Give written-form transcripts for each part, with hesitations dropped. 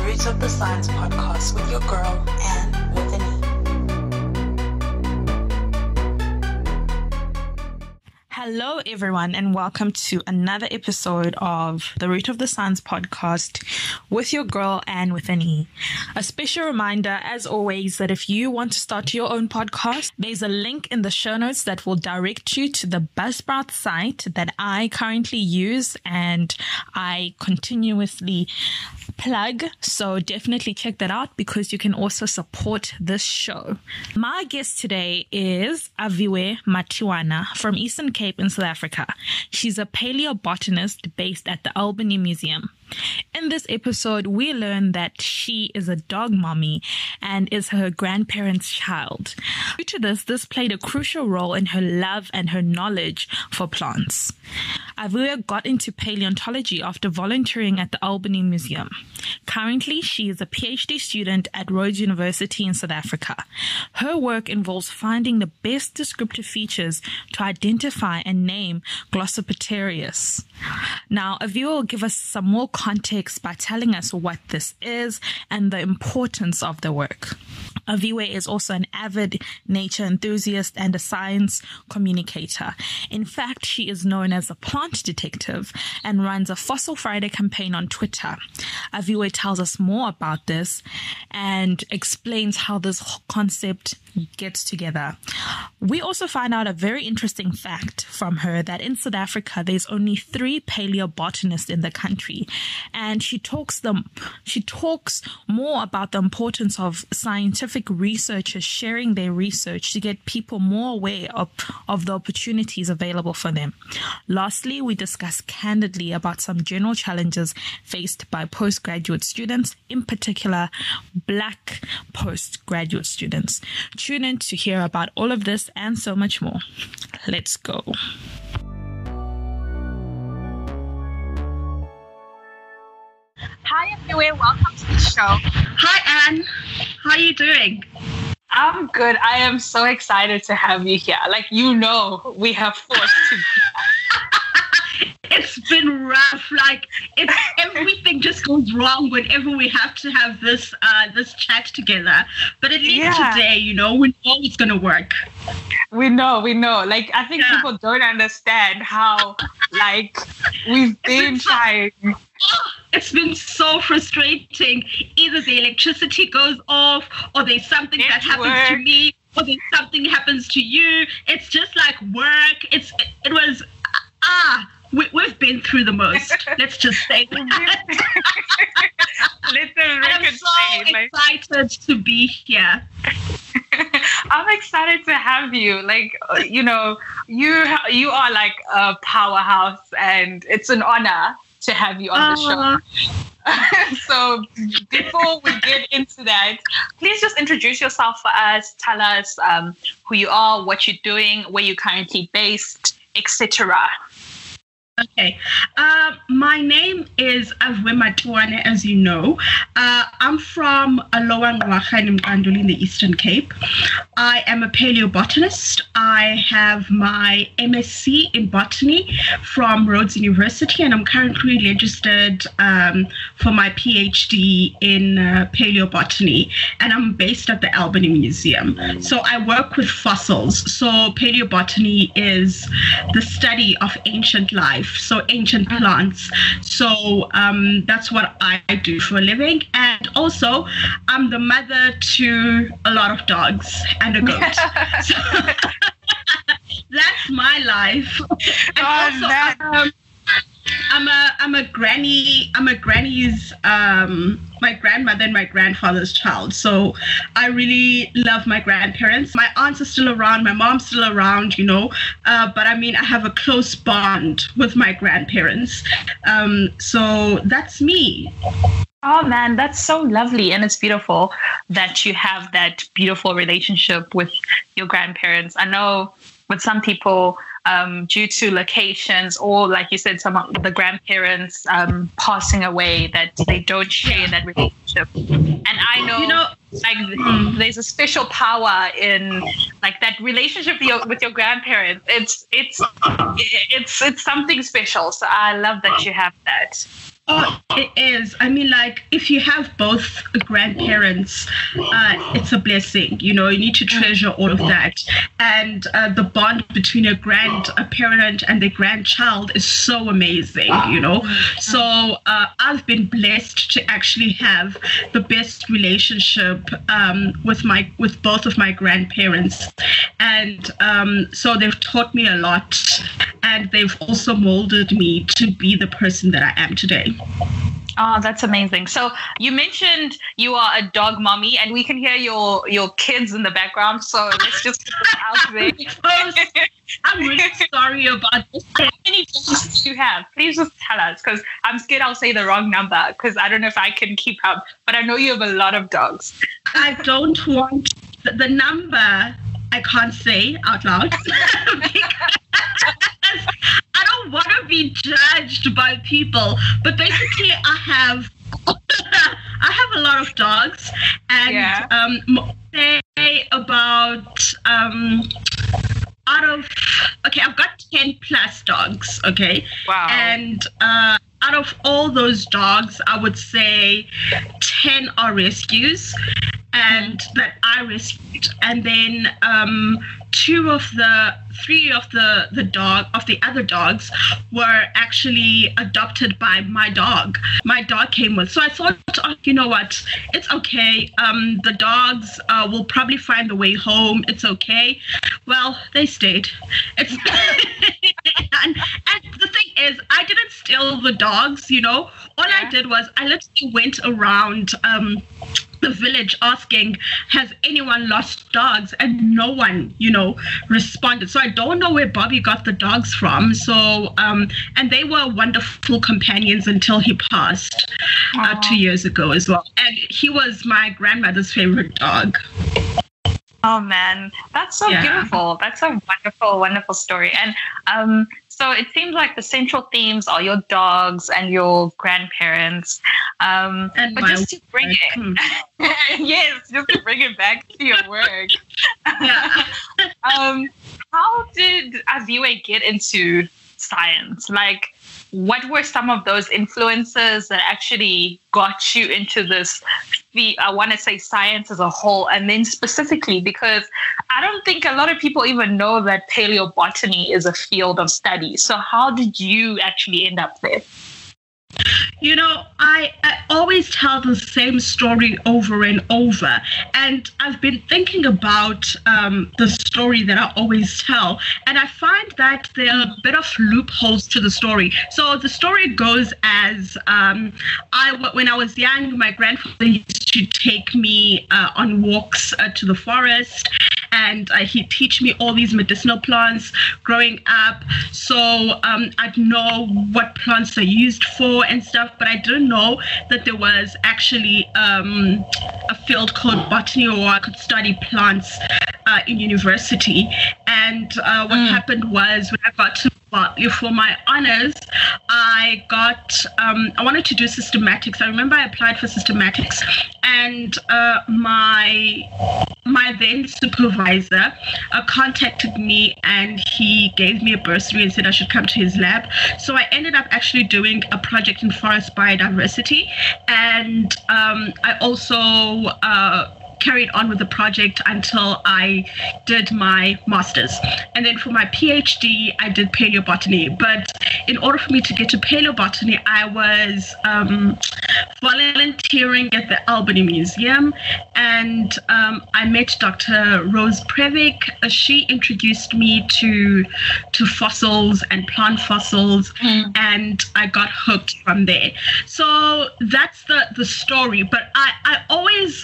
Roots of the Science podcast with your girl, Anne with an E. Hello, everyone, and welcome to another episode of the Root of the Science podcast with your girl, Anne with an E. A special reminder, as always, that if you want to start your own podcast, there's a link in the show notes that will direct you to the Buzzsprout site that I currently use and I continuously plug. So definitely check that out because you can also support this show. My guest today is Aviwe Matiwane from Eastern Cape in South Africa. She's a paleobotanist based at the Albany Museum. In this episode, we learn that she is a dog mommy and is her grandparents' child. Due to this played a crucial role in her love and her knowledge for plants. Aviwe got into paleontology after volunteering at the Albany Museum. Currently, she is a PhD student at Rhodes University in South Africa. Her work involves finding the best descriptive features to identify and name Glossopteris. Now, Aviwe will give us some more context by telling us what this is and the importance of the work. Aviwe is also an avid nature enthusiast and a science communicator. In fact, she is known as a plant detective and runs a Fossil Friday campaign on Twitter. Aviwe tells us more about this and explains how this concept gets together. We also find out a very interesting fact from her that in South Africa, there's only 3 paleobotanists in the country. And she talks more about the importance of scientific researchers sharing their research to get people more aware of the opportunities available for them. Lastly, we discuss candidly about some general challenges faced by postgraduate students, in particular Black postgraduate students. Tune in to hear about all of this and so much more. Let's go. Hi, Aviwe. Welcome to the show. Hi, Anne. How are you doing? I'm good. I am so excited to have you here. We have forced to be here. It's been rough. Everything just goes wrong whenever we have to have this chat together. But at least today, we know it's going to work. We know. I think people don't understand how, we've been trying. It's been so frustrating. Either the electricity goes off, or there's something that happens to me, or there's something happens to you. It's just like work. We've been through the most. Let's just say that. I'm so excited to be here. I'm excited to have you. You are like a powerhouse, and it's an honor to have you on the show. So before we get into that, please just introduce yourself for us. Tell us who you are, what you're doing, where you're currently based, etc. Okay. My name is Aviwe Matiwane, as you know. I'm from Aloha in the Eastern Cape. I am a paleobotanist. I have my MSc in botany from Rhodes University, and I'm currently registered for my PhD in paleobotany, and I'm based at the Albany Museum. So I work with fossils. So paleobotany is the study of ancient life. So ancient plants. So that's what I do for a living. And also, I'm the mother to a lot of dogs and a goat. So that's my life. And I'm a granny. I'm a granny's my grandmother and my grandfather's child. So I really love my grandparents. My aunts are still around. My mom's still around, But I have a close bond with my grandparents. So that's me. Oh man, that's so lovely. And it's beautiful that you have that beautiful relationship with your grandparents. I know with some people, due to locations or, like you said, some of the grandparents passing away, that they don't share that relationship. And I know, there's a special power in that relationship with your grandparents. It's something special. So I love that you have that. Oh, it is. I mean, like, if you have both grandparents, it's a blessing. You know, you need to treasure all of that. And the bond between a grandparent and their grandchild is so amazing, you know. So I've been blessed to actually have the best relationship with both of my grandparents. And so they've taught me a lot. And they've also molded me to be the person that I am today. Oh, that's amazing. So you mentioned you are a dog mommy, and we can hear your kids in the background. So let's just put this out there. I'm really sorry about this. How many dogs do you have? Please just tell us, because I'm scared I'll say the wrong number, because I don't know if I can keep up. But I know you have a lot of dogs. I don't want the number. I can't say out loud. I don't want to be judged by people, but basically I have a lot of dogs, and say about I've got 10 plus dogs, okay? Wow. And out of all those dogs, I would say 10 are rescues, and that I rescued, and then three of the other dogs were actually adopted by my dog. My dog came with. So I thought, oh, you know what? It's okay. The dogs will probably find the way home. It's okay. Well, they stayed. It's and the thing is, I didn't steal the dogs, you know. All I did was I literally went around the village asking, has anyone lost dogs? And no one, you know, responded. So I don't know where Bobby got the dogs from. So, and they were wonderful companions until he passed 2 years ago as well. And he was my grandmother's favorite dog. Oh, man, that's so beautiful. That's a wonderful, wonderful story. And so it seems like the central themes are your dogs and your grandparents. But just to bring it, yes, just to bring it back to your work. How did Aviwe get into science? Like, what were some of those influences that actually got you into this? I want to say science as a whole, and then specifically because I don't think a lot of people even know that paleobotany is a field of study. So how did you actually end up there? You know, I always tell the same story over and over. And I've been thinking about the story that I always tell. And I find that there are a bit of loopholes to the story. So the story goes as when I was young, my grandfather used to take me on walks to the forest. And he'd teach me all these medicinal plants growing up. So I'd know what plants are used for and stuff, but I didn't know that there was actually a field called botany, or I could study plants in university. And what happened was when I got to for my honors, I wanted to do systematics. I remember I applied for systematics, and my then supervisor contacted me, and he gave me a bursary and said I should come to his lab. So I ended up actually doing a project in forest biodiversity, and I also carried on with the project until I did my master's. And then for my PhD, I did paleobotany. But in order for me to get to paleobotany, I was volunteering at the Albany Museum, and I met Dr. Rose Previck. She introduced me to fossils and plant fossils, and I got hooked from there. So that's the story. But I always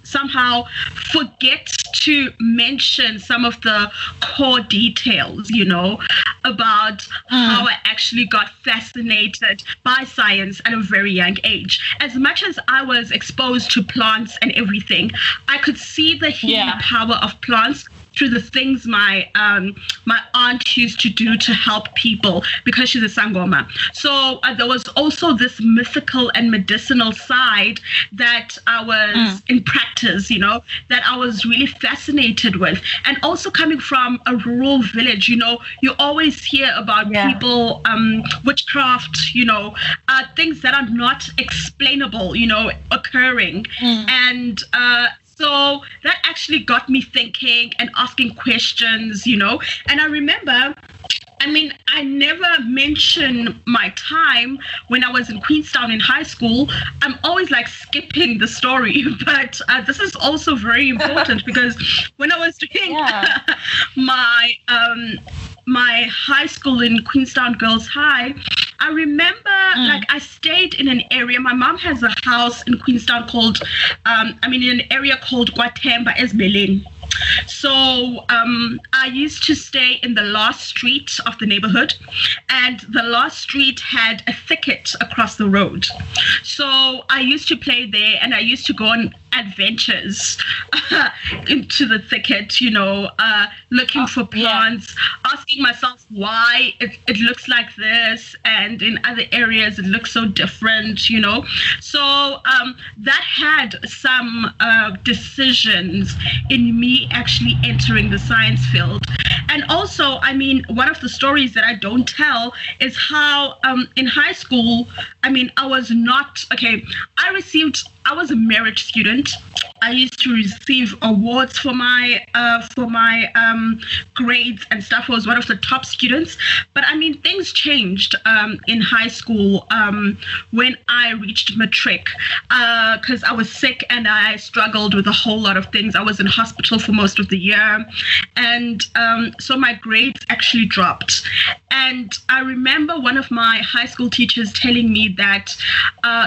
somehow forget to mention some of the core details, you know, about how I actually got fascinated by science at a very young age. As much as I was exposed to plants and everything, I could see the healing power of plants through the things my my aunt used to do to help people, because she's a sangoma. So there was also this mythical and medicinal side that I was in practice, you know, that I was really fascinated with. And also coming from a rural village, you know, you always hear about people, witchcraft, you know, things that are not explainable, you know, occurring. And so that actually got me thinking and asking questions, you know. And I remember, I mean, I never mention my time when I was in Queenstown in high school. I'm always like skipping the story, but this is also very important because when I was doing my high school in Queenstown Girls High, I remember like I stayed in an area. My mom has a house in Queenstown called, in an area called Guatemba Esbelin. So I used to stay in the last street of the neighborhood, and the last street had a thicket across the road. So I used to play there, and I used to go on adventures into the thicket, you know, looking for plants, asking myself why it looks like this, and in other areas it looks so different, you know. So that had some decisions in me actually entering the science field. And also, I mean, one of the stories that I don't tell is how in high school, I mean, I was a merit student. I used to receive awards for my grades and stuff. I was one of the top students. But I mean, things changed in high school when I reached matric, because I was sick and I struggled with a whole lot of things. I was in hospital for most of the year, and so my grades actually dropped. And I remember one of my high school teachers telling me that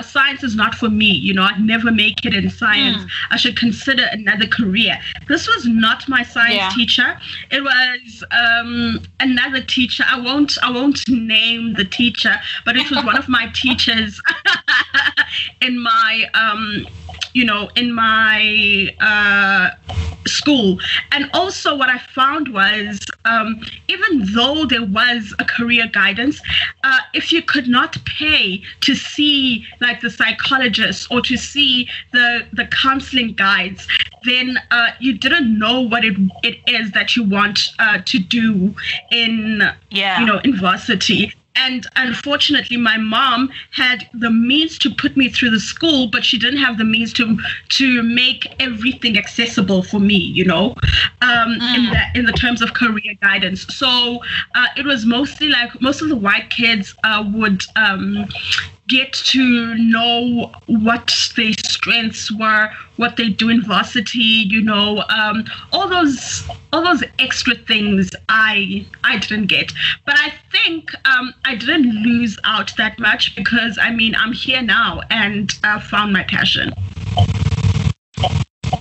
science is not for me. You know, I'd never make it in science. I should consider another career. This was not my science teacher. It was another teacher. I won't name the teacher, but it was one of my teachers in my school. And also what I found was, even though there was a career guidance, if you could not pay to see like the psychologist or to see the counseling guides, then you didn't know what it is that you want to do in university. And unfortunately, my mom had the means to put me through the school, but she didn't have the means to make everything accessible for me, you know, in the terms of career guidance. So it was mostly like most of the white kids would get to know what their strengths were, what they do in varsity, you know, all those extra things I didn't get. But I think I didn't lose out that much, because I mean, I'm here now and I found my passion.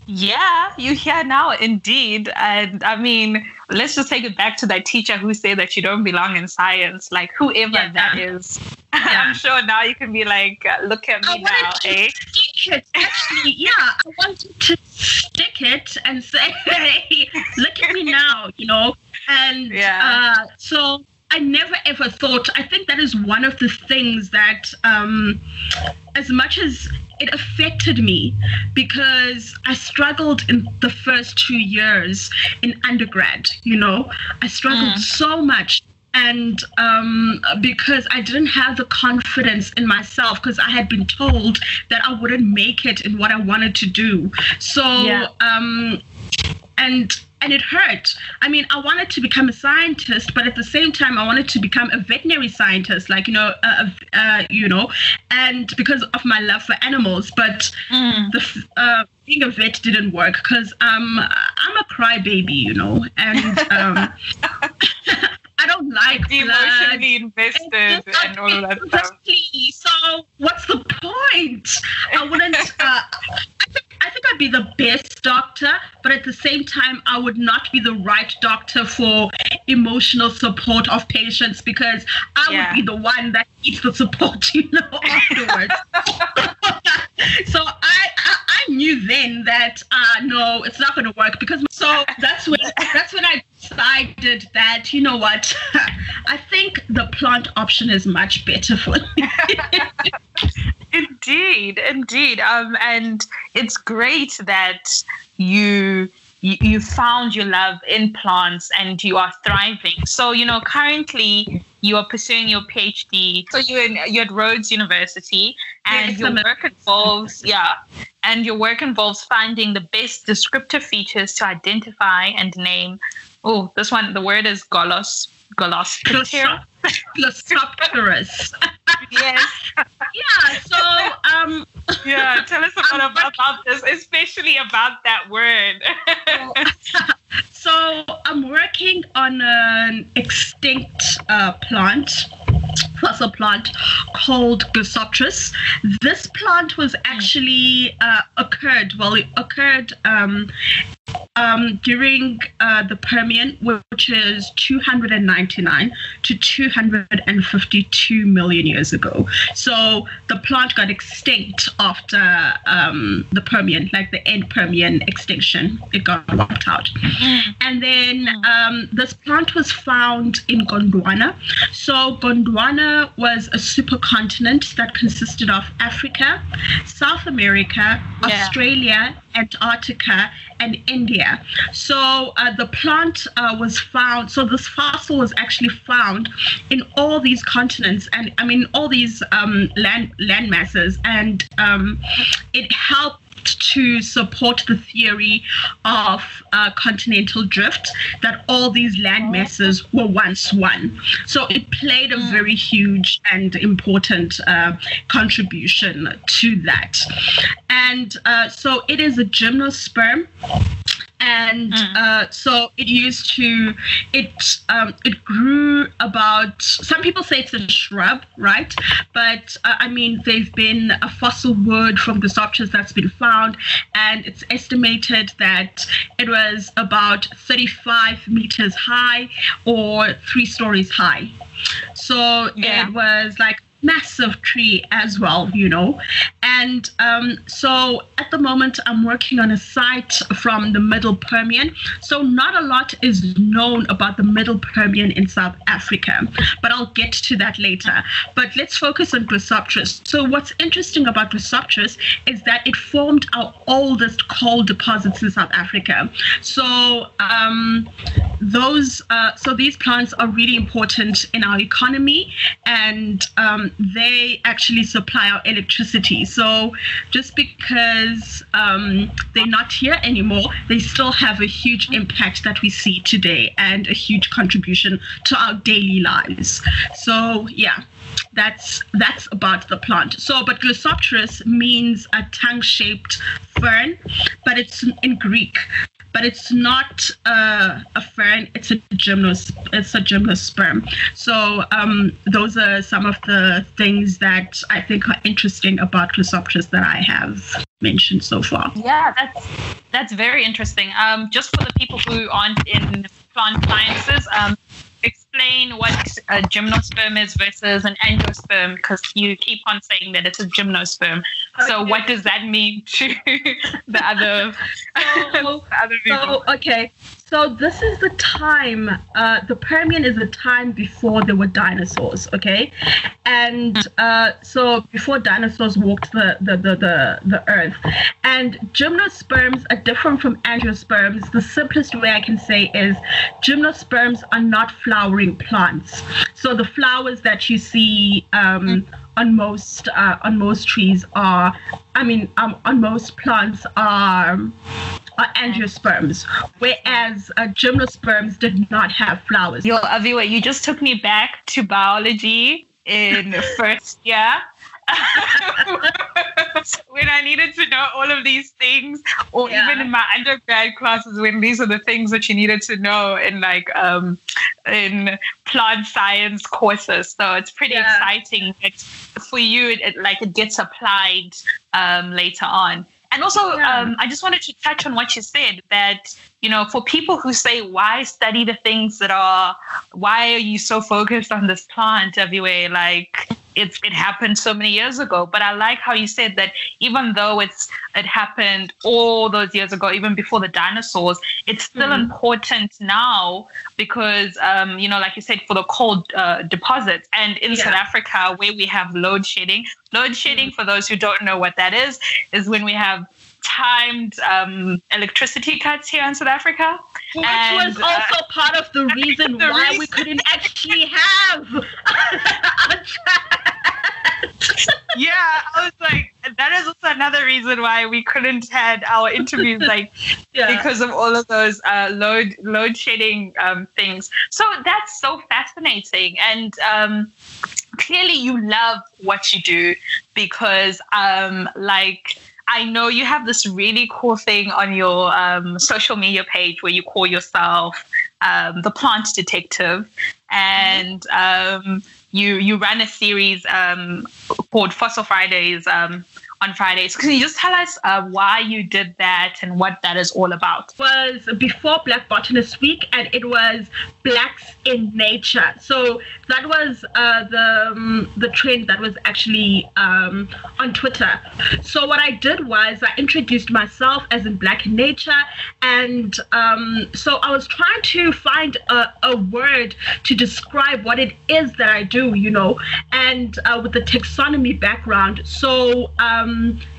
Yeah, you're here now, indeed. And I mean, let's just take it back to that teacher who said that you don't belong in science, like whoever that is. I'm sure now you can be like, look at me now, eh? Stick it. Actually, I wanted to stick it and say, hey, look at me now, you know. And so I never ever thought, I think that is one of the things that, as much as it affected me, because I struggled in the first 2 years in undergrad, you know, I struggled so much. And because I didn't have the confidence in myself, because I had been told that I wouldn't make it in what I wanted to do. So, and it hurt. I mean, I wanted to become a scientist, but at the same time, I wanted to become a veterinary scientist, like, you know, and because of my love for animals. But being a vet didn't work, because I'm a crybaby, you know, and I don't like emotionally invested and all of that stuff. So what's the point? I wouldn't. I think I'd be the best doctor, but at the same time, I would not be the right doctor for emotional support of patients, because I would be the one that needs the support, you know, afterwards. So I knew then that no, it's not going to work because so that's when I decided that, you know what, I think the plant option is much better for me. Indeed. And it's great that you found your love in plants and you are thriving. So, currently you are pursuing your PhD. So you're at Rhodes University, and your work involves finding the best descriptive features to identify and name. Oh, this one, the word is Glossopteris. Yes. Yeah. So, tell us about this, especially about that word. So I'm working on an extinct fossil plant called Glossopteris. This plant was actually occurred during the Permian, which is 299 to 252 million years ago. So the plant got extinct after the Permian, like the end Permian extinction. It got wiped out. And then this plant was found in Gondwana. So Gondwana was a supercontinent that consisted of Africa, South America, Australia, Antarctica, and India. So the plant was found, so this fossil was actually found in all these continents, and I mean all these land masses, and it helped to support the theory of continental drift, that all these land masses were once one. So it played a very huge and important contribution to that. And so it is a gymnosperm. And so it grew about, some people say it's a shrub, right? But I mean, they've been a fossil wood from Glossopteris that's been found, and it's estimated that it was about 35 meters high or 3 stories high. So it was like massive tree as well, and so at the moment I'm working on a site from the Middle Permian. So not a lot is known about the Middle Permian in South Africa, but I'll get to that later. But let's focus on Glossopteris. So what's interesting about Glossopteris is that it formed our oldest coal deposits in South Africa. So these plants are really important in our economy, and they actually supply our electricity. So just because they're not here anymore, they still have a huge impact that we see today and a huge contribution to our daily lives. So that's about the plant. So, but Glossopteris means a tongue-shaped fern, but it's in Greek. But it's not a fern; it's a gymnosperm. So those are some of the things that I think are interesting about Glossopteris that I have mentioned so far. Yeah, that's very interesting. Just for the people who aren't in plant sciences, explain what a gymnosperm is versus an angiosperm, because you keep on saying that it's a gymnosperm. So what does that mean to the other people? So this is the time, the Permian is the time before there were dinosaurs, okay? And so before dinosaurs walked the earth. And gymnosperms are different from angiosperms. The simplest way I can say is gymnosperms are not flowering plants. So the flowers that you see on most trees are, on most plants are angiosperms, whereas gymnosperms did not have flowers. Yo, Aviwe, you just took me back to biology in first year. When I needed to know all of these things, or even in my undergrad classes, when these are the things that you needed to know in in plant science courses. So it's pretty exciting that for you it gets applied later on. And also, I just wanted to touch on what you said, that, for people who say, why study the things why are you so focused on this plant, Aviwe? it happened so many years ago. But I like how you said that even though it happened all those years ago, even before the dinosaurs, it's still important now because, like you said, for the coal deposits. And in South Africa, where we have load shedding, for those who don't know what that is when we have timed electricity cuts here in South Africa. Which was also part of the reason why we couldn't actually have a chat. Yeah, I was like, that is also another reason why we couldn't had our interviews, because of all of those load shedding things. So that's so fascinating, and clearly you love what you do because I know you have this really cool thing on your social media page where you call yourself the Plant Detective, and you run a series called Fossil Fridays on Fridays. Can you just tell us why you did that and what that is all about? It was before Black Botanist Week, and it was Blacks in Nature. So that was the trend that was actually on Twitter. So what I did was I introduced myself as in Black in Nature, and so I was trying to find a word to describe what it is that I do, and with the taxonomy background. So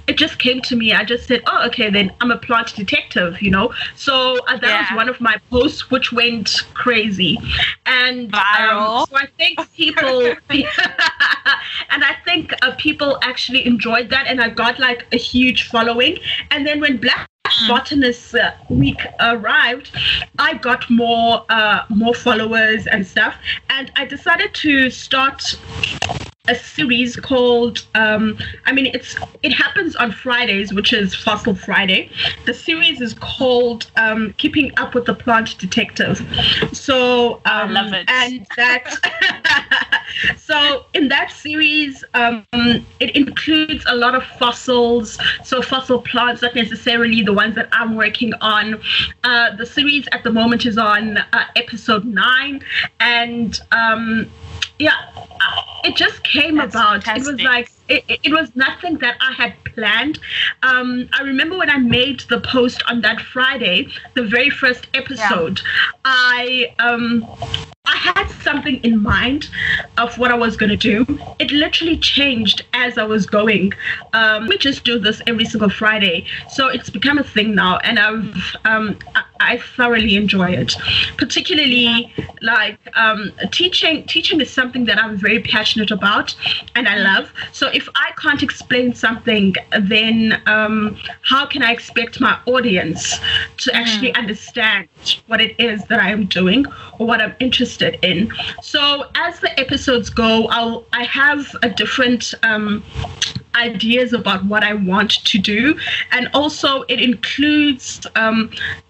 it just came to me. I just said, oh, okay, then I'm a plant detective, So that was one of my posts, which went crazy. And viral. So I think people, and I think people actually enjoyed that. And I got a huge following. And then when Black Botanist Week arrived, I got more followers and stuff. And I decided to start a series called it happens on Fridays, which is Fossil Friday. The series is called Keeping Up with the Plant Detective. So I love it. And that so in that series it includes a lot of fossils, so fossil plants, not necessarily the ones that I'm working on. The series at the moment is on episode 9, and it just came about. Fantastic. It was it was nothing that I had planned. I remember when I made the post on that Friday, the very first episode, I had something in mind of what I was going to do. It literally changed as I was going. We just do this every single Friday. So it's become a thing now, and I thoroughly enjoy it. Particularly teaching. Teaching is something that I'm very passionate about and I love. So if I can't explain something, then how can I expect my audience to actually understand what it is that I am doing or what I'm interested in? So as the episodes go, I have a different ideas about what I want to do, and also it includes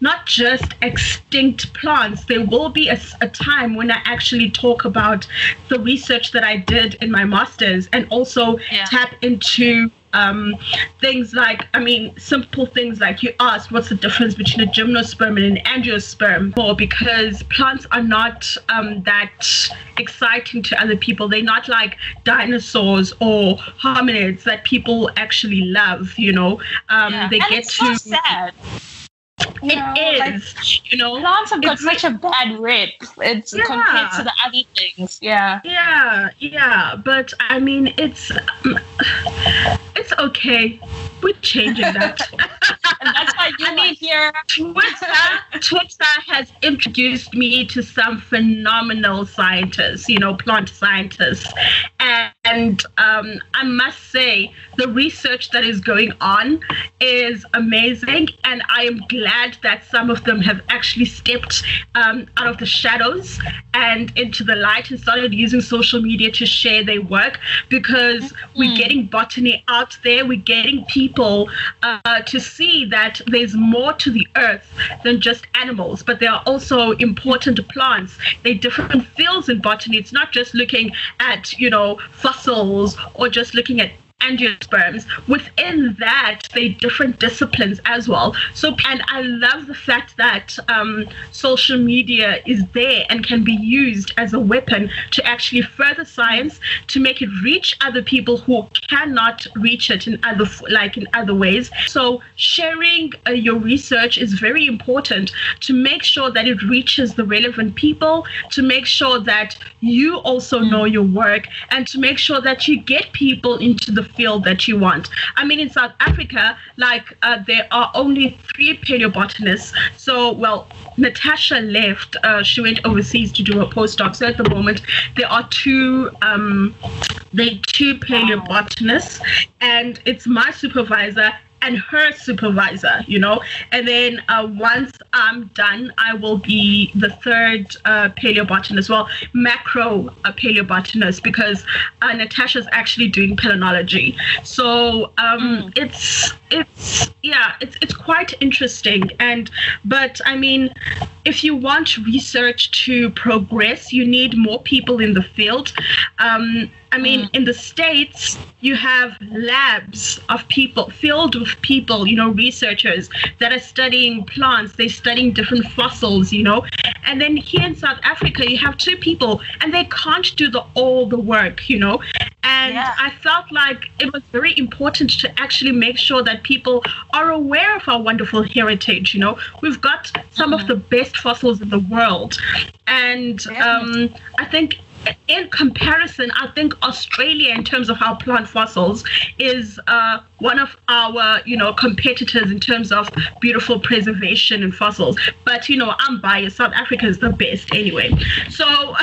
not just extinct plants. There will be a time when I actually talk about the research that I did in my master's, and also tap into things simple things like you asked, what's the difference between a gymnosperm and an angiosperm? Because plants are not that exciting to other people. They're not like dinosaurs or hominids that people actually love, They and get it's so sad. It is. Plants have got such a bad rep. It's compared to the other things. Yeah. But it's okay. We're changing that. And that's why you here. Twitter has introduced me to some phenomenal scientists, plant scientists. And I must say, the research that is going on is amazing. And I am glad that some of them have actually stepped out of the shadows and into the light and started using social media to share their work, because we're getting botany out there. We're getting people to see that there's more to the earth than just animals, but there are also important plants. There are different fields in botany. It's not just looking at, fossils or just looking at angiosperms. Within that, they different disciplines as well. So, and I love the fact that social media is there and can be used as a weapon to actually further science, to make it reach other people who cannot reach it in other ways. So sharing your research is very important to make sure that it reaches the relevant people, to make sure that you also know your work, and to make sure that you get people into the field that you want. I mean, in South Africa, there are only 3 paleobotanists. So, well, Natasha left. She went overseas to do her postdoc. So at the moment, there are two paleobotanists, and it's my supervisor and her supervisor, and then once I'm done, I will be the third paleobotanist, macro paleobotanist, because Natasha's actually doing palynology. So it's quite interesting. But I mean, if you want research to progress, you need more people in the field. In the States, you have labs of people, filled with people, researchers that are studying plants, they're studying different fossils, And then here in South Africa, you have 2 people, and they can't do all the work, And I felt like it was very important to actually make sure that people are aware of our wonderful heritage, We've got some of the best fossils in the world. And I think in comparison, I think Australia, in terms of our plant fossils, is one of our, competitors in terms of beautiful preservation and fossils. But, I'm biased. South Africa is the best anyway. So,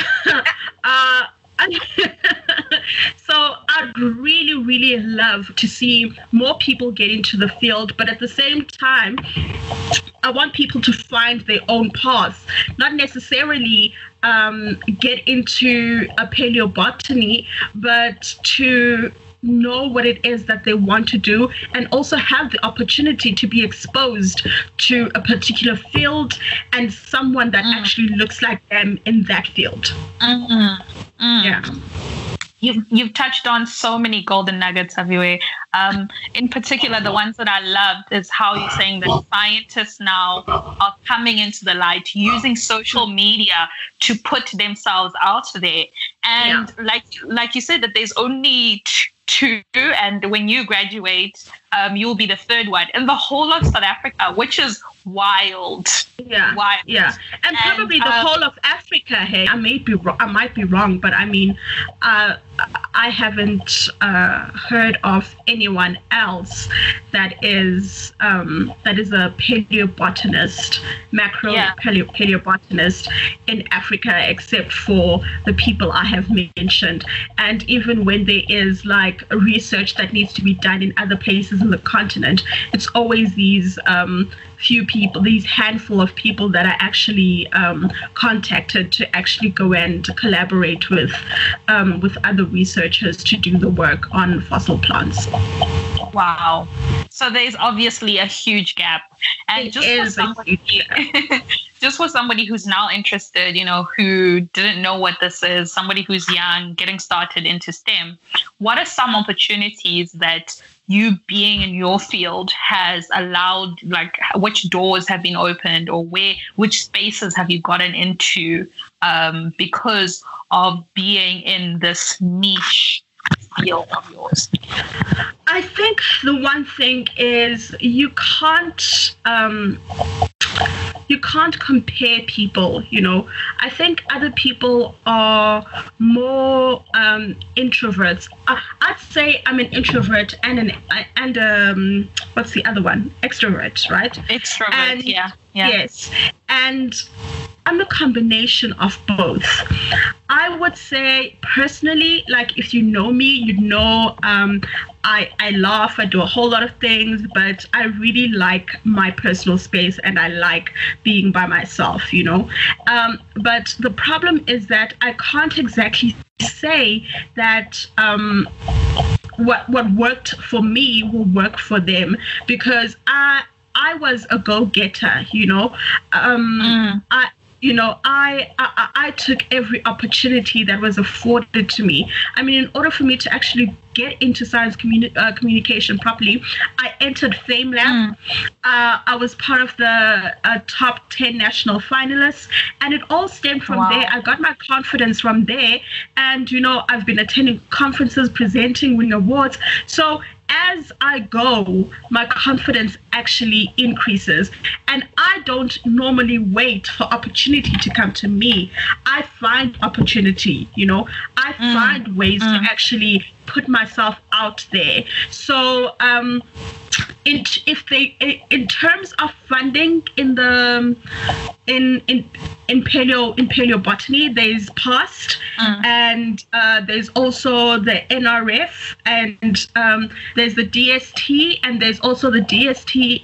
so I'd really, really love to see more people get into the field. But at the same time, I want people to find their own paths, not necessarily get into a paleobotany, but to know what it is that they want to do, and also have the opportunity to be exposed to a particular field and someone that actually looks like them in that field. Yeah. You've touched on so many golden nuggets, Aviwe. In particular, the ones that I loved is how you're saying that scientists now are coming into the light, using social media to put themselves out there. And like you said, that there's only 2, and when you graduate, you'll be the 3rd one in the whole of South Africa, which is wild. Wild. And probably the whole of Africa. Hey, I might be wrong, but I mean, I haven't heard of anyone else that is a paleobotanist, macro paleobotanist in Africa, except for the people I have mentioned. And even when there is research that needs to be done in other places in the continent, it's always these few people, these handful of people that are actually contacted to actually go and collaborate with other researchers to do the work on fossil plants. Wow. So there's obviously a huge gap. And just for somebody who's now interested, who didn't know what this is, somebody who's young, getting started into STEM, what are some opportunities that you being in your field has allowed, which doors have been opened, or which spaces have you gotten into because of being in this niche field of yours? I think the one thing is you can't compare people, I think other people are more introverts. I'd say I'm an introvert and what's the other one? Extrovert, right? Extrovert, yeah. Yes. And I'm a combination of both. I would say personally, if you know me, you'd know I laugh, I do a whole lot of things, but I really like my personal space and I like being by myself, But the problem is that I can't exactly say that what worked for me will work for them, because I was a go-getter, I took every opportunity that was afforded to me. I mean, in order for me to actually get into science communication properly, I entered FameLab. I was part of the top 10 national finalists, and it all stemmed from there. I got my confidence from there, and I've been attending conferences, presenting, winning awards. So as I go, my confidence actually increases, and I don't normally wait for opportunity to come to me. I find opportunity, I find ways to actually put myself out there. So in terms of funding in paleobotany, there's PAST, and there's also the NRF, and there's the DST, and there's also the DST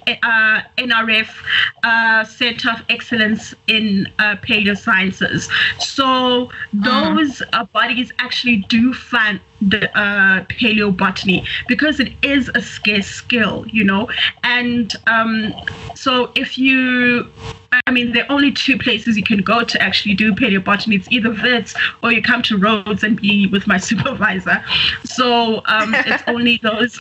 NRF Center of Excellence in Paleosciences. So those bodies actually do fund the paleobotany because it is a scarce skill, and so there are only two places you can go to actually do paleobotany. It's either Wits or you come to Rhodes and be with my supervisor. So it's only those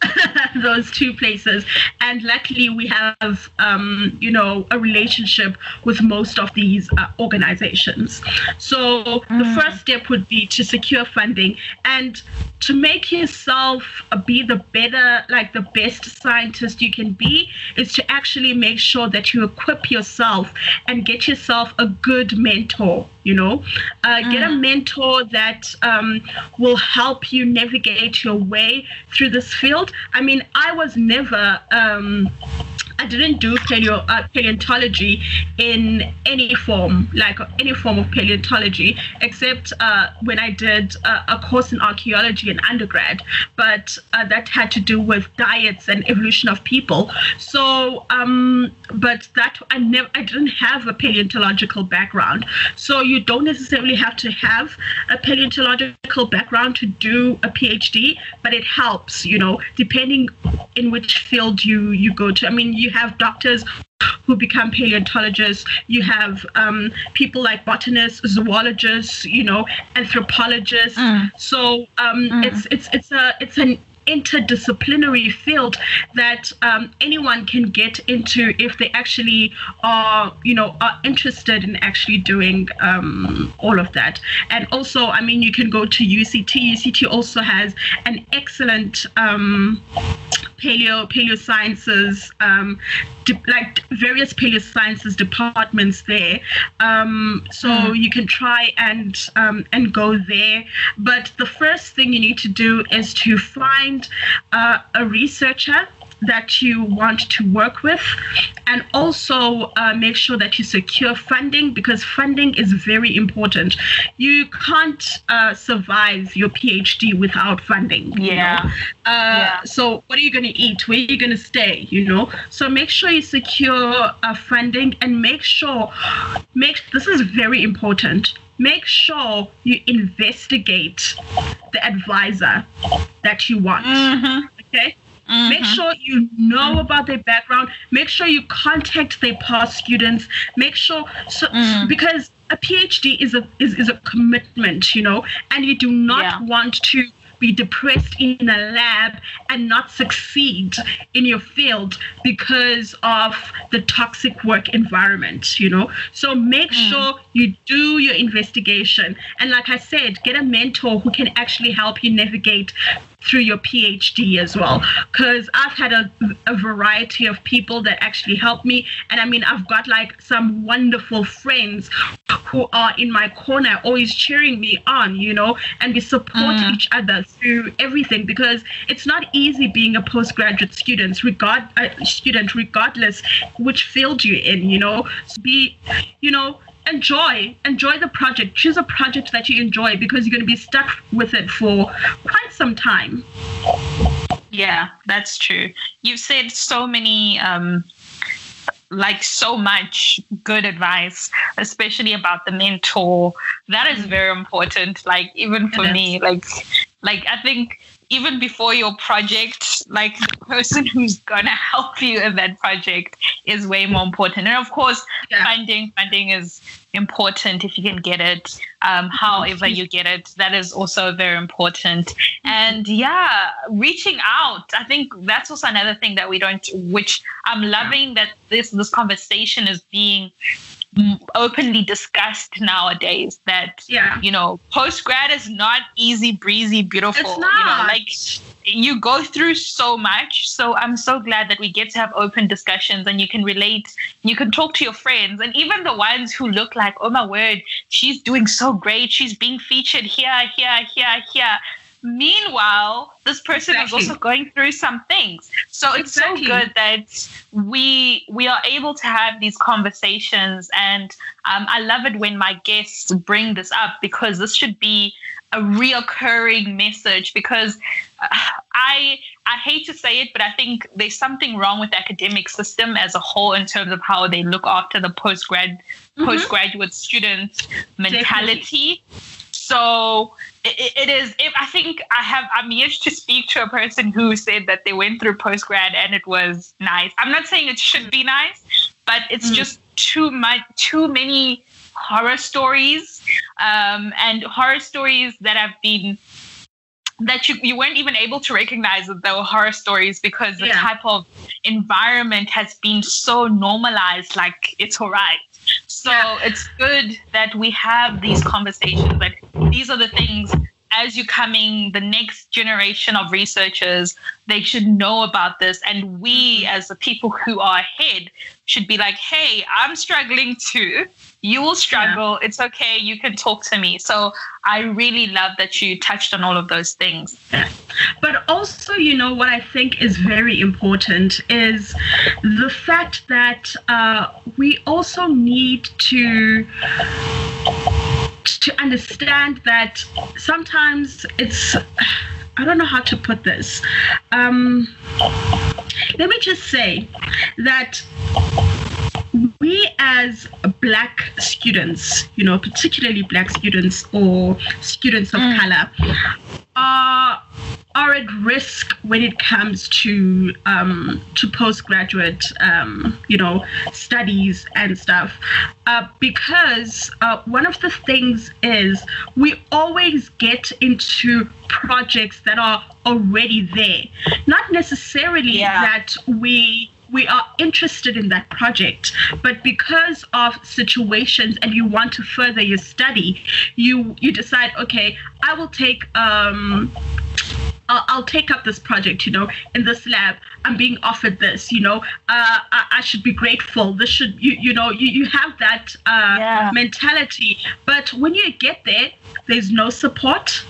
two places. And luckily we have a relationship with most of these organizations. So the first step would be to secure funding, and to make yourself be the best scientist you can be is to actually make sure that you equip yourself and get yourself a good mentor. Get a mentor that will help you navigate your way through this field. I mean, I was never I didn't do paleontology in any form of paleontology, except when I did a course in archaeology in undergrad, but that had to do with diets and evolution of people. So, but that I didn't have a paleontological background. So you don't necessarily have to have a paleontological background to do a PhD, but it helps, depending in which field you go to. I mean, you have doctors who become paleontologists. You have people like botanists, zoologists, anthropologists. So it's an interdisciplinary field that anyone can get into if they actually are interested in actually doing all of that. And also, I mean, you can go to UCT. UCT also has an excellent paleosciences, various paleosciences departments there. So you can try and go there. But the first thing you need to do is to find a researcher that you want to work with, and also make sure that you secure funding, because funding is very important. You can't survive your PhD without funding. So what are you going to eat? Where are you going to stay? So make sure you secure funding, and this is very important. Make sure you investigate the advisor that you want. Okay? Make sure you know about their background. Make sure you contact their past students. Make sure, because a PhD is a commitment, and you do not want to be depressed in a lab and not succeed in your field because of the toxic work environment, So make sure you do your investigation. And like I said, get a mentor who can actually help you navigate through your PhD as well, because I've had a variety of people that actually help me. And I mean, I've got some wonderful friends who are in my corner, always cheering me on, and we support each other through everything, because it's not easy being a postgraduate student, regardless which field you're in, enjoy the project. Choose a project that you enjoy, because you're going to be stuck with it for quite some time. Yeah, that's true. You've said so many, so much good advice, especially about the mentor. That is very important. Even for me, I think even before your project, the person who's going to help you in that project is way more important. And of course, Yeah. funding is important if you can get it. However you get it, that is also very important. And yeah, reaching out. I think that's also another thing that we don't, which I'm loving that this conversation is being openly discussed nowadays, that post-grad is not easy breezy beautiful. It's not. Like you go through so much. So I'm so glad that we get to have open discussions and you can relate, you can talk to your friends, and even the ones who look like, oh my word, she's doing so great, she's being featured here. Meanwhile, this person is also going through some things. So it's so good that we are able to have these conversations. And I love it when my guests bring this up, because this should be a reoccurring message. Because I hate to say it, but I think there's something wrong with the academic system as a whole in terms of how they look after the postgraduate student mentality. So it is. I'm yet to speak to a person who said that they went through postgrad and it was nice. I'm not saying it should be nice, but it's just too many horror stories, and horror stories that have been, that you weren't even able to recognize that they were horror stories, because the type of environment has been so normalized, like it's all right. So it's good that we have these conversations. Like, these are the things, as you're coming, the next generation of researchers, they should know about this. And we, as the people who are ahead, should be like, hey, I'm struggling too. You will struggle. It's okay. You can talk to me. So I really love that you touched on all of those things. But also, what I think is very important is the fact that we also need to understand that sometimes it's, I don't know how to put this. Let me just say that we as Black students, particularly Black students or students of color, are at risk when it comes to postgraduate, studies and stuff, because one of the things is we always get into projects that are already there, not necessarily that we are interested in that project, but because of situations and you want to further your study, you decide, okay, I will take I'll take up this project, in this lab. I'm being offered this, I should be grateful. This should, you have that mentality. But when you get there, there's no support.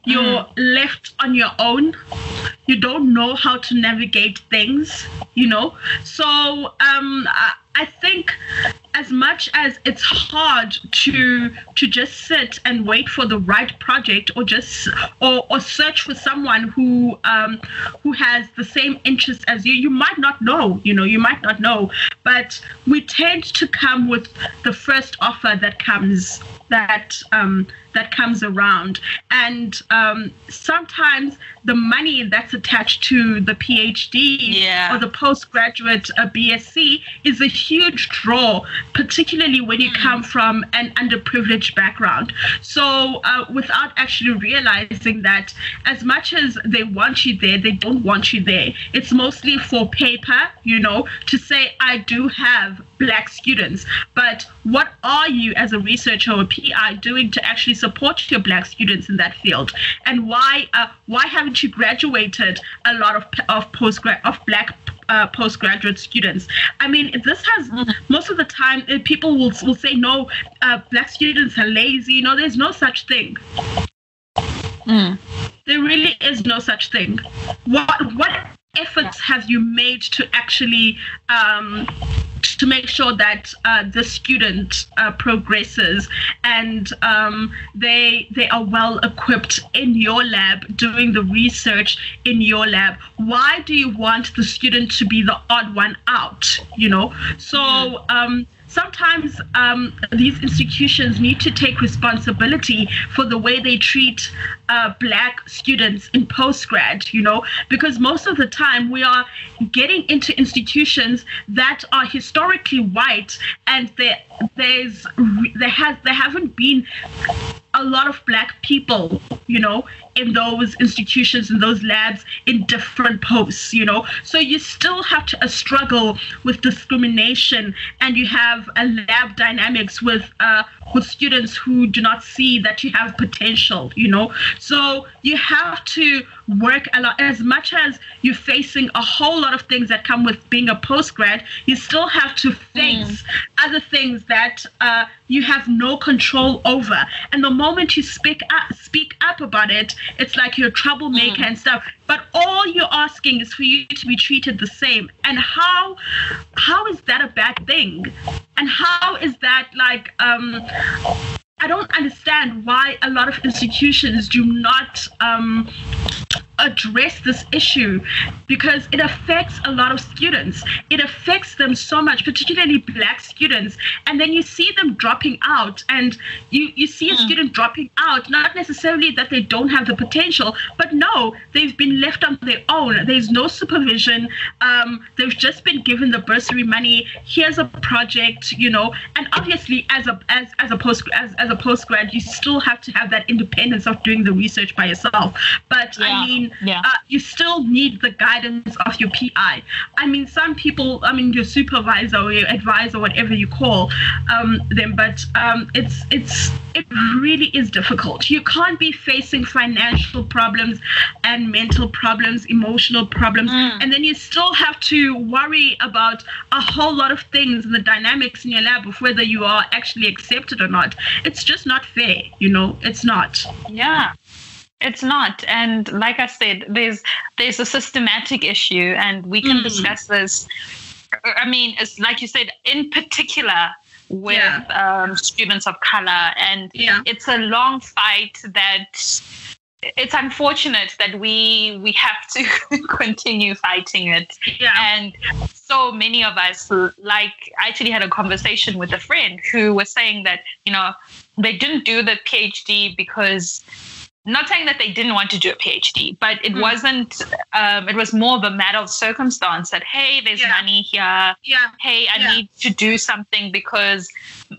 You're left on your own. You don't know how to navigate things, So I think as much as it's hard to just sit and wait for the right project, or just or search for someone who has the same interests as you, you might not know, but we tend to come with the first offer that comes around, and sometimes the money that's attached to the PhD or the postgraduate BSc is a huge draw, particularly when you come from an underprivileged background. So without actually realizing that as much as they want you there, they don't want you there. It's mostly for paper, to say, I do have Black students, but what are you as a researcher or a PI doing to actually support your Black students in that field? And why haven't you graduated a lot of Black postgraduate students? I mean, this has most of the time people will say, no, Black students are lazy. There's no such thing. There really is no such thing. What efforts have you made to actually to make sure that the student progresses and they are well equipped in your lab, doing the research in your lab? Why do you want the student to be the odd one out? So sometimes these institutions need to take responsibility for the way they treat Black students in postgrad, because most of the time we are getting into institutions that are historically white, and there haven't been a lot of Black people, in those institutions, in those labs, in different posts, So you still have to struggle with discrimination, and you have a lab dynamics with students who do not see that you have potential, So you have to work a lot. As much as you're facing a whole lot of things that come with being a postgrad, you still have to face other things that you have no control over. And the moment you speak up about it, it's like you're a troublemaker and stuff. But all you're asking is for you to be treated the same. And how is that a bad thing? And how is that like I don't understand why a lot of institutions do not address this issue, because it affects a lot of students. It affects them so much, particularly Black students. And then you see them dropping out, and you see a student dropping out, not necessarily that they don't have the potential, but no, they've been left on their own. There's no supervision. They've just been given the bursary money. Here's a project, and obviously as a postgrad, you still have to have that independence of doing the research by yourself. But you still need the guidance of your PI. Some people, your supervisor or your advisor, whatever you call them, but it really is difficult. You can't be facing financial problems and mental problems, emotional problems, and then you still have to worry about a whole lot of things in the dynamics in your lab of whether you are actually accepted or not. It's just not fair, it's not. Yeah. It's not. And like I said, there's a systematic issue, and we can discuss this. It's like you said, in particular with students of color. And it's a long fight that it's unfortunate that we have to continue fighting it. Yeah. And so many of us, like I actually had a conversation with a friend who was saying that, they didn't do the PhD because, not saying that they didn't want to do a PhD, but it wasn't, it was more of a matter of circumstance that, hey, there's money here. Yeah. Hey, I need to do something because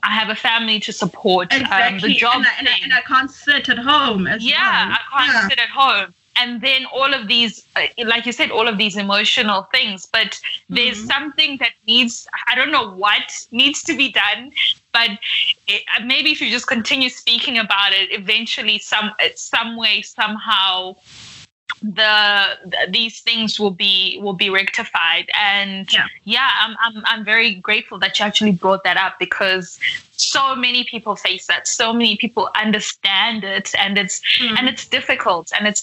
I have a family to support. Exactly. The job and I can't sit at home as well. I can't sit at home. And then all of these, like you said, all of these emotional things. But there's something that needs, I don't know what needs to be done, but maybe if you just continue speaking about it, eventually some way, somehow, these things will be rectified. And I'm very grateful that you actually brought that up, because so many people face that, so many people understand it, and it's difficult. But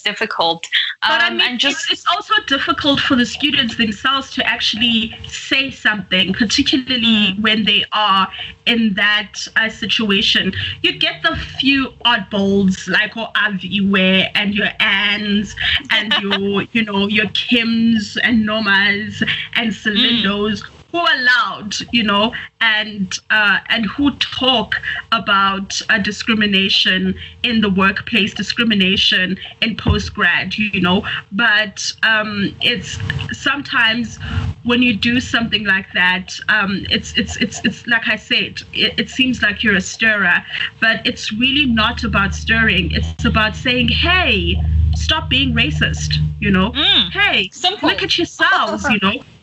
it's also difficult for the students themselves to actually say something, particularly when they are in that situation. You get the few oddballs like your Aviwe and your Anns and your your Kims and Normas and Celindos, who are loud, and who talk about discrimination in the workplace, discrimination in postgrad, But it's sometimes when you do something like that, it's like I said, it seems like you're a stirrer, but it's really not about stirring. It's about saying, hey, stop being racist, Hey, simple. Look at yourselves,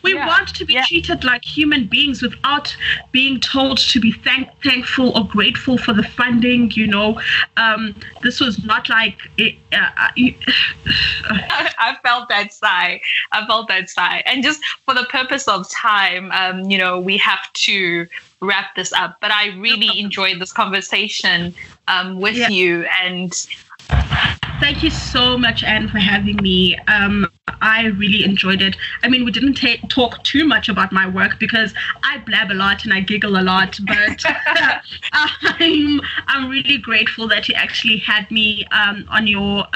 We want to be treated like human beings without being told to be thankful or grateful for the funding, This was not like... I felt that sigh. And just for the purpose of time, we have to wrap this up. But I really enjoyed this conversation with you. And thank you so much, Anne, for having me. I really enjoyed it. I mean, we didn't talk too much about my work because I blab a lot and I giggle a lot, but I'm really grateful that you actually had me on your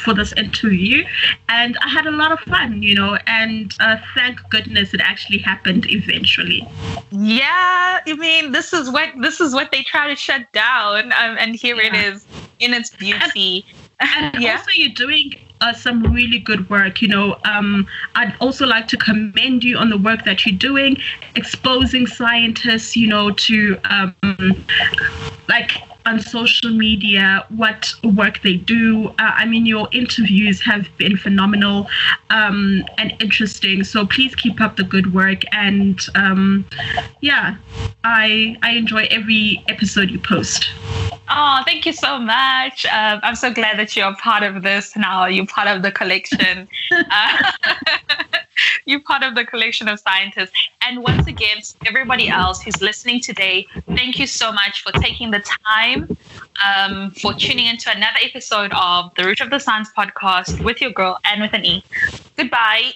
for this interview, and I had a lot of fun, and thank goodness it actually happened eventually. Yeah, I mean, this is what they try to shut down, and here it is in its beauty. And also, you're doing some really good work. I'd also like to commend you on the work that you're doing, exposing scientists, to on social media, what work they do. I mean, your interviews have been phenomenal and interesting. So please keep up the good work. And I enjoy every episode you post. Oh, thank you so much. I'm so glad that you're part of this now. You're part of the collection. You're part of the collection of scientists. And once again, to everybody else who's listening today, thank you so much for taking the time, for tuning into another episode of the Root of the Science podcast with your girl and with an E. Goodbye.